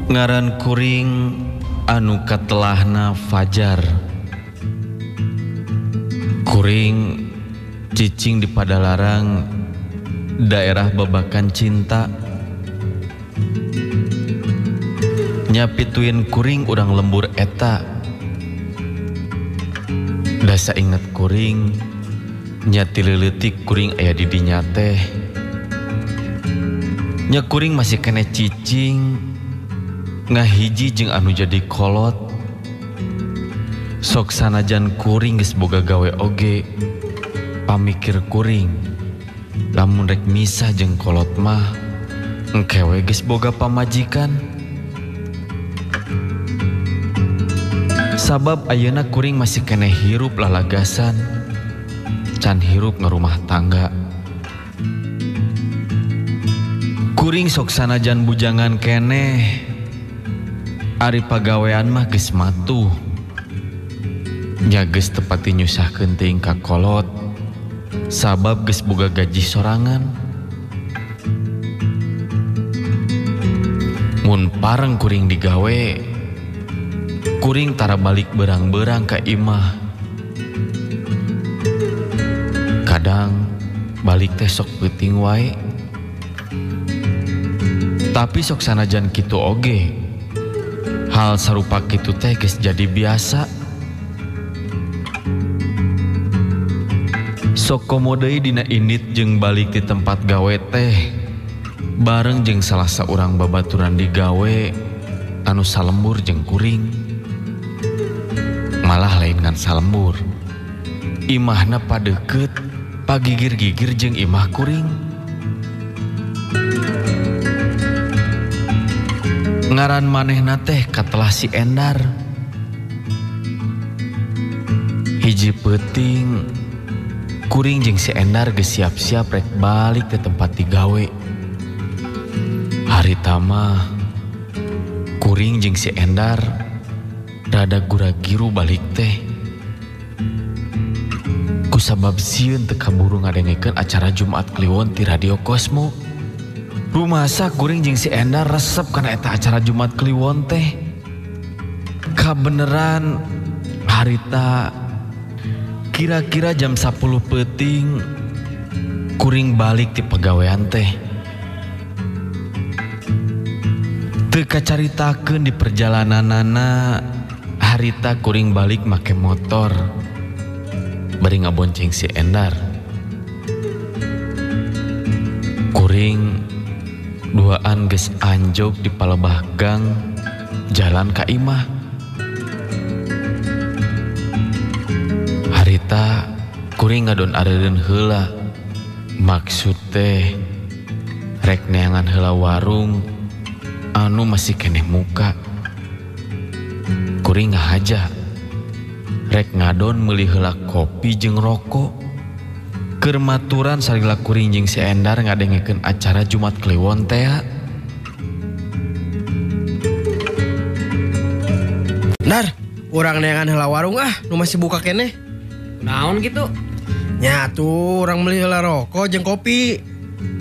Ngaran kuring anu katelahna Fajar. Kuring cicing di Padalarang, daerah Babakan Cinta. Nyapituin kuring urang lembur eta. Dasa inget kuring, nyati leuletik kuring aya di dinya teh. Nya kuring masih kene cicing, ngahiji jeung anu jadi kolot. Sok sanajan kuring geus boga gawe oge, pamikir kuring lamun rek misah jeung kolot mah engke we geus boga pamajikan. Sabab ayeuna kuring masih kene hirup lalagasan, can hirup ngarumah tangga. Kuring sok sanajan bujangan keneh, ari pagawean mah geus matuh. Nya geus tepati nyusahkeun teuing ka kolot, sabab geus boga gaji sorangan. Mun pareng kuring digawe, kuring tara balik berang-berang ka imah. Kadang balik teh sok peuting wae. Tapi sok sanajan kitu oge, hal sarupa kitu teh geus jadi biasa. Sok komo deui dina indit jeung balik di tempat gawe teh bareng jeung salah saurang babaturan digawe anu salembur jeung kuring. Malah lain ngan salembur, imahna padeukeut, pagigir-gigir jeung imah kuring. Ngaran manehna teh katelah si Endar. Hiji peuting kuring jeung si Endar geus siap-siap rek balik ke tempat digawe. Harita mah kuring jeung si Endar rada gura-giru balik teh. Kusabab sieun teu kaburu ngadengekeun acara Jumat Kliwon ti Radio Cosmo. Rumasa kuring jeung si Endar resep kana eta acara Jumat Kliwon teh. Kabeneran harita kira-kira jam 10 peuting kuring balik ti pagawean teh. Teu kacaritakeun di perjalananana harita kuring balik make motor bari ngabonceng si Endar. Kuring duaan geus anjog di palebah gang jalan ka imah. Harita kuring ngadon arereun heula, maksud teh rek neangan heula warung anu masih keneh muka. Kuring ngahaja rek ngadon meuli heula kopi jeung rokok. Keur maturan sarila kuring jeung si Endar ngadengekeun acara Jumat Kliwon teh. Dar, urang neangan heula warung nu masih buka keneh. Naon gitu? Nya tuh urang meuli heula rokok jeung kopi.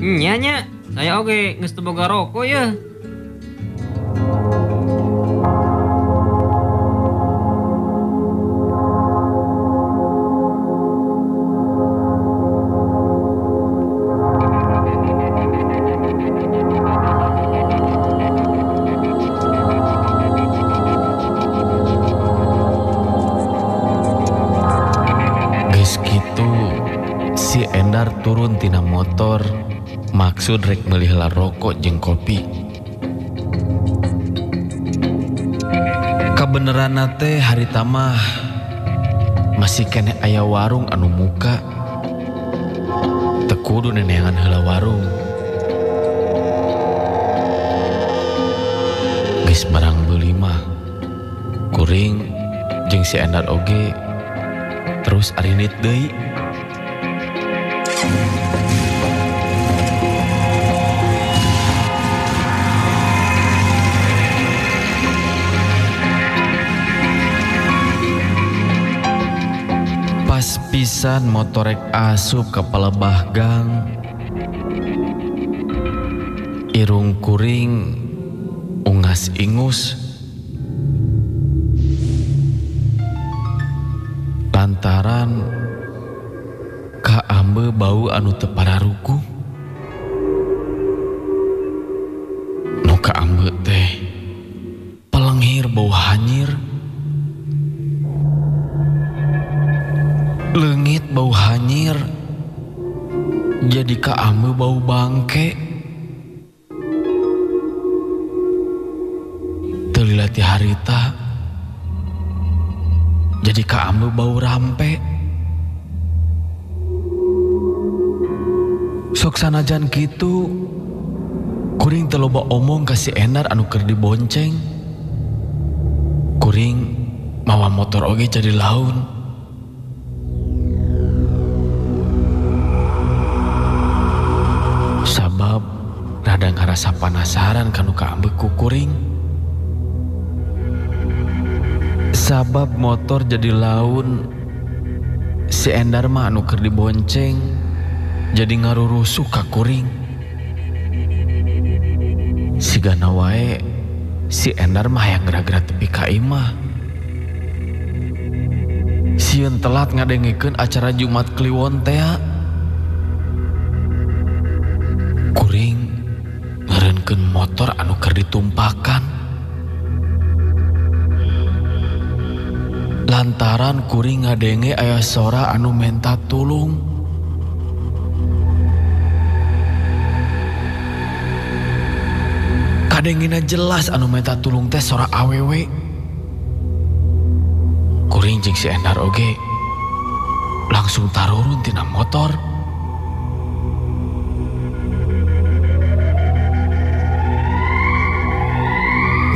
Nya, saya oge geus teu boga rokok ya. Endar turun tina motor, maksud rek meuli heula rokok jeung kopi. Kabeneranna teh harita mah masih kene aya warung anu muka. Teu kudu neneangan heula warung. Geus barang beuli mah kuring jeung si Endar oge terus arinit deui. Pas pisan motorek asup ke palebah gang, irung kuring ungas ingus lantaran kaambe bau anu teu pararuku. Nu kaambe teh pelenghir bau hanyir, leungit bau hanyir, jadi kaambe bau bangke. Teu lila ti harita jadi kaambe bau rampe. Sok sanajan kitu kuring teu loba omong ka si Endar anu keur dibonceng. Kuring mawa motor oge jadi laun. Sabab rada ngarasa penasaran kanu kaambe ku kuring. Sabab motor jadi laun, si Endar mah anu keur dibonceng jadi ngarurusuh ka kuring. Sigana wae si Endar mah hayang gerak-gerak tepi ka imah. Sieun telat ngadengikeun acara Jumat Kliwon teh. Kuring ngeureunkeun motor anu keur ditumpakan. Lantaran kuring ngadenge aya sora anu menta tulung. Kadengina jelas anu menta tulung teh sora awewe. Kuring jeung si Endar oge langsung tarurun tina motor.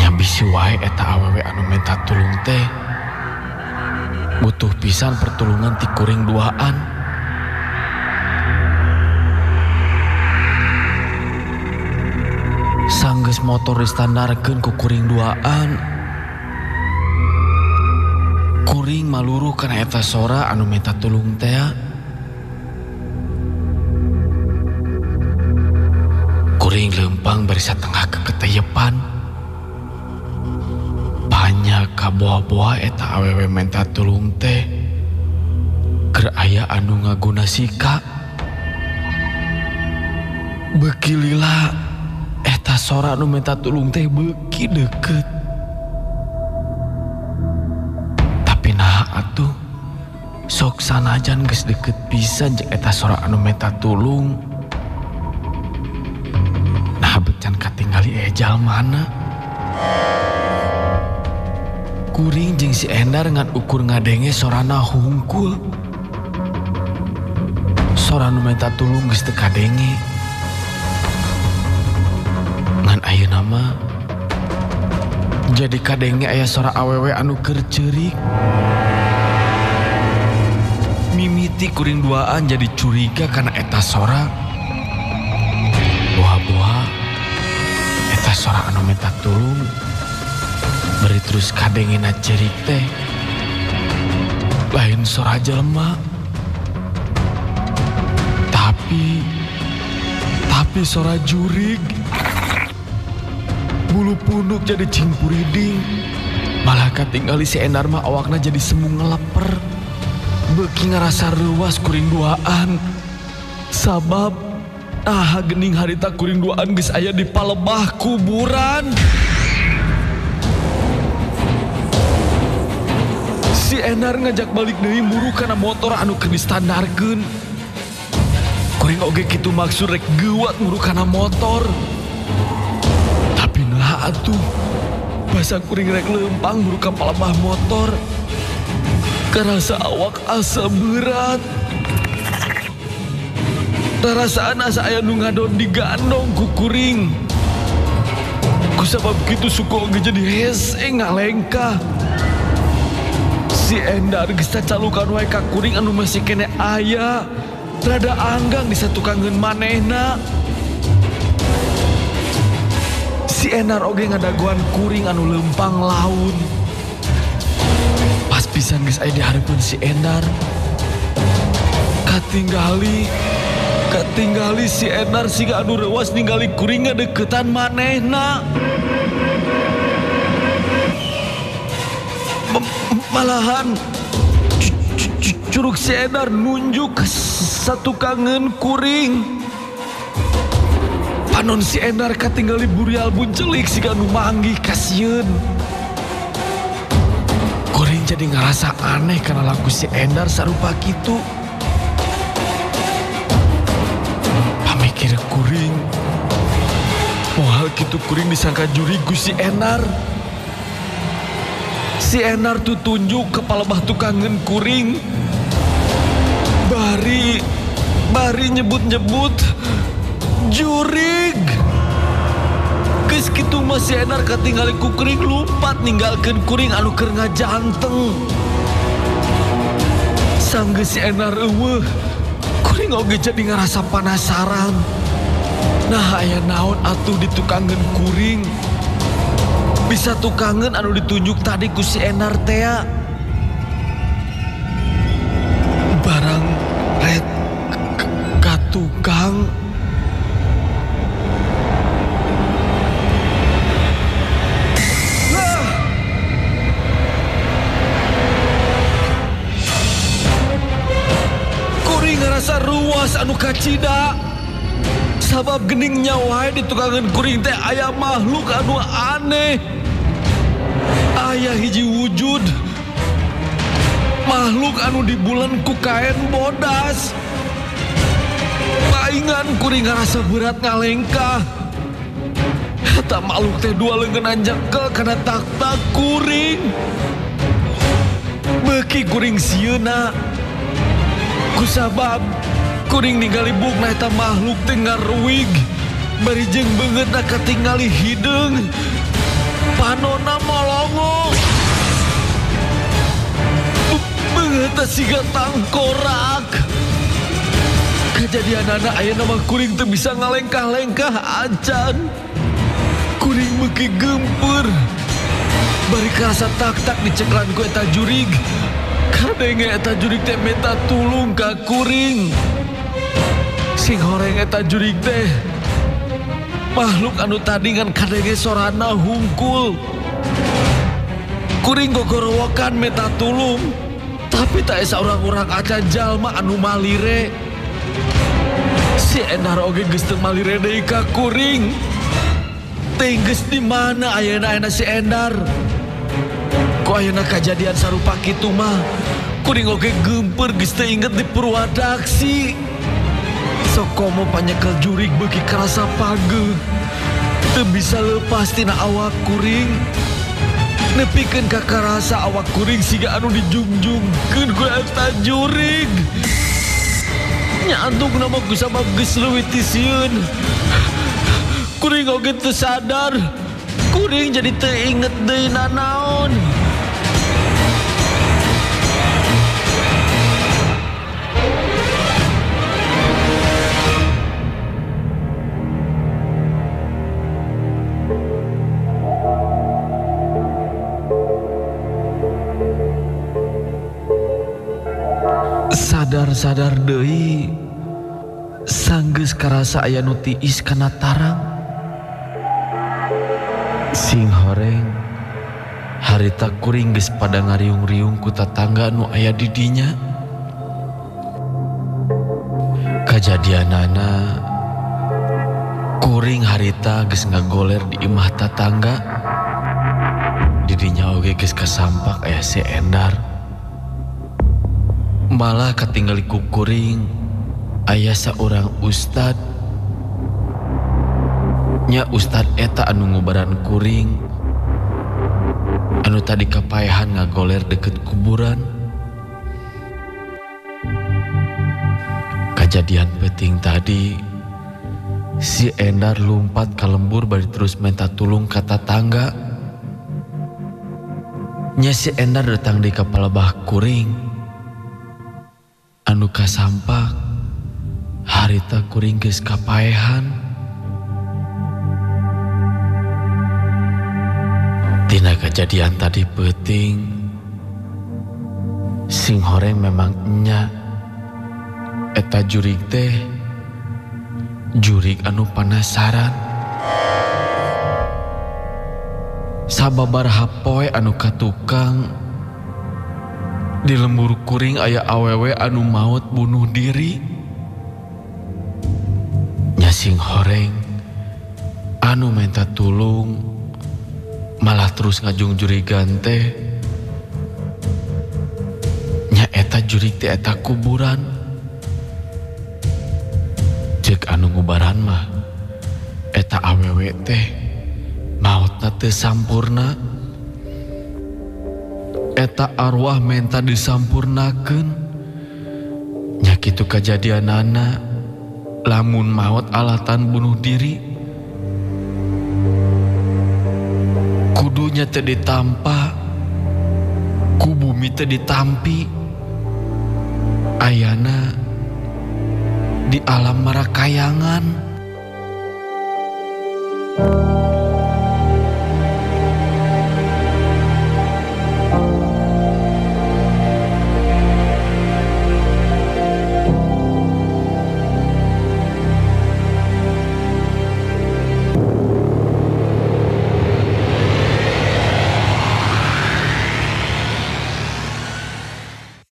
Nyabisi wae eta awewe anu menta tulung teh butuh pisan pertulungan ti kuring duaan. Sanggeus motor distandarkeun ku kuring duaan, kuring maluru kana eta sora anu minta tulung teh. Kuring leumpang bari satengah keketeyepan. Banyak kaboa-boa eta awewe minta tulung teh keur aya anu ngaguna sika. Beuki lila eta sora anu minta tulung teh beuki deket. Tapi nah atuh sok sanajan geus deket pisan jeung eta sora anu minta tulung. Nah becan katinggali ejal mana. Kuring jeung si Endar ngan ukur ngadenge sorana hungkul. Sora anu minta tulung geus teu kadenge. Ngan ayeuna mah jadi kadenge aya sora awewe anu keur ceurik. Mimiti kuring duaan jadi curiga kana eta sora. Boha-boha eta sora anu minta tulung bari terus kadengena cerik teh lain sora jelema. Tapi sora jurig. Bulu punduk jadi cingpuriding. Malah katinggali si Endar mah awakna jadi semu ngeleper. Beuki ngarasa reuwas kuring duaan. Sabab gening harita kuring duaan geus aya di palebah kuburan. Si Endar ngajak balik deui muru kana motor anu keur distandarkeun. Kuring oge kitu maksud rek geuwat muru kana motor. Tapi nah atuh basa kuring rek leumpang muru ka palebah motor. Karasa awak asa berat. Tarasaan asa aya nu ngadon digandong ku kuring. Kusabab kitu suku oge jadi hese ngalengkah. Si Endar geus calukan wae ka kuring anu masih kene aya. Rada anggang disatukangeun manehna. Si Endar oge ngadaguan kuring anu leumpang laun. Pas pisan geus aya di hareupeun si Endar. Katinggali si Endar siga anu reuwas ningali kuring ngadeukeutan manehna. Malahan Curug si Endar nunjuk ke satu kangen kuring. Panon si Endar katinggali burial buncelik siga nu manggih kasieun. Kuring jadi ngerasa aneh karena lagu si Endar sarupa kitu. Pamikir kuring, moal kitu kuring disangka juri ku si Endar. Si Endar tuh tunjuk kepala batu kangen kuring. Bari nyebut-nyebut jurig. Geus kitu mah si Endar katingali ku kuring lumpat ninggalkeun kuring anu keur ngajanteng. Sanggeus si Endar eueuh, kuring oge jadi ngarasa penasaran. Nah aya naon atuh di tukangeun kuring? Bisa tukangen anu ditunjuk tadi ku si Endar tea. Barang red katukang. Kuring ngerasa ruas anu kacida. Sabab gening nyawae di tukangan kuring teh aya makhluk anu aneh. Aya hiji wujud makhluk anu dibulen ku kain bodas. Paingan kuring ngarasa berat ngalengkah. Eta makhluk teh dua leungeun jekel kana tak-tak kuring. Beuki kuring sieuna. Kusabab kuring ningali bukna eta makhluk teh ngaruig. Bari jeung beungeutna katingali hideung. Panonna molongo. Beungeutna siga tangkorak. Kejadianana ayeuna mah kuring teu bisa ngalengkah-lengkah acan. Kuring beuki geumpeur. Bari karasa tak-tak diceklan ku eta jurig. Kadenge eta jurig teh minta tulung ka kuring. Sing horeng eta jurig teh makhluk anu tadi kan kadenge sorana hungkul. Kuring gogorowokan minta tulung, tapi tak esa urang-urang acan jalma anu malire. Si Endar oge geus teu malire deui ka kuring. Teh geus di mana ayeuna si Endar? Ku ayeuna kajadian sarupa kitu mah kuring oge geumpeur geus teu inget di Purwadaksi. Sokomo panyekel jurig beuki karasa pageuh. Teu bisa leupas tina awak kuring. Nepikeun ka karasa awak kuring siga anu dijungjungkeun ku eta jurig. Nyantuk nama kusabab geus leuwih ti sieun. Kuring oge teu sadar. Kuring jadi teu inget deui nanaon. Sadar deui sanggeus karasa aya nu tiis kana tarang. Sing horeng harita kuring geus pada ngariung-riung ku tatangga nu aya di dinya. Kajadianana kuring harita geus ngagoler di imah tatangga. Di dinya oge geus kasampak aya si Endar. Malah katinggali ku kuring aya saurang ustad. Nya ustad eta anu ngubaran kuring anu tadi kapaehan ngagoler deket kuburan. Kejadian penting tadi si Endar lumpat ka lembur bari terus minta tulung ka tatangga. Nya si Endar datang di kepala bah kuring anu kasampak harita kuring geus kapaehan. Tina kejadian tadi penting sing horeng memang nya eta jurig teh jurig anu penasaran. sababaraha poe anu katukang di lembur kuring aya awewe anu maot bunuh diri. Nyasing horeng anu minta tulung malah terus ngajung jurigan teh nya eta jurig teh eta kuburan. Cek anu ngubaran mah eta awewe teh maotna teu sampurna, eta arwah menta disampurnakeun. Nya kitu kajadianana lamun maot alatan bunuh diri kudunya teu ditampa ku bumi teu ditampi, ayana di alam marakayangan.